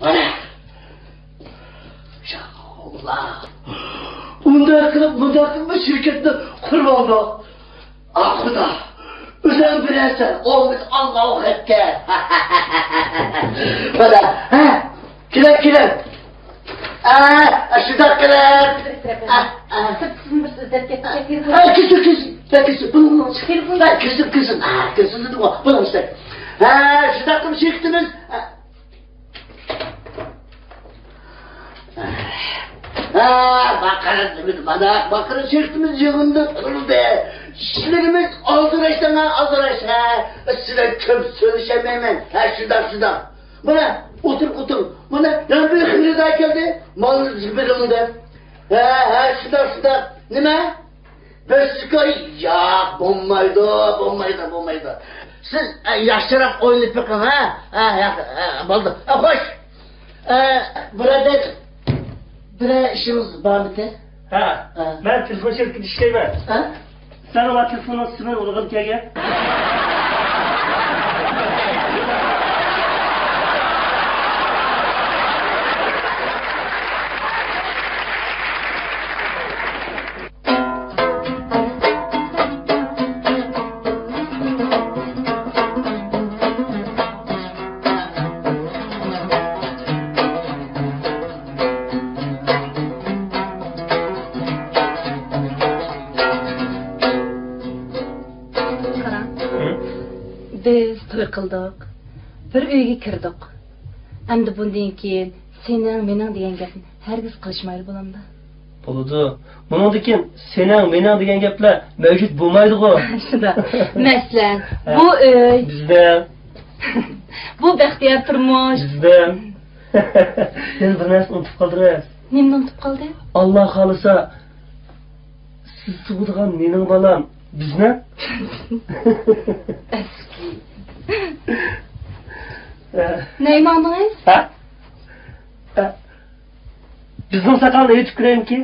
Ana. Ya Allah. Bunda bu şirkette kurbandı. Akuda. Özel bireysen olmuş Allah'u etti. Bana. Kiler. Şurada kiler. Kızım. Bunu işte. Şurada kim çıktınız? Bakırın sırtımız yığında durur be. İşlerimiz azıraştan azıraş. Size köp söyleşemem. Şuradan. Bana otur. Bana yan bir hırıda geldi. Malın zibirinde. Şuradan. Ne? Beşikay. Ya bombaydı. Siz yaşlarım oynayıp bakın ha. Baldı. Hoş. Burada bir işimiz var mı te? Ben telefon şirketi işleyemem. Sen ola telefonu sınır olgun kege. Biz to'y qildik. Bir uyga kirdik. Endi bundan keyin sening mening degan gapni hargiz qilishmaydi bo'lamdi. Bo'ladi. Bundan keyin sening mening degan gaplar mavjud bo'lmaydi-ku. Shunda. Masalan, bu uy Bizda, bu baxtiyor turmush. bizda. Sen bir narsa unutib qoldingiz. Nimni unutib qoldi? Alloh xolisa siz tug'ilgan mening bolam bizni Eski. Neymandınız? Bizning sakalni yetib kiraymi ki?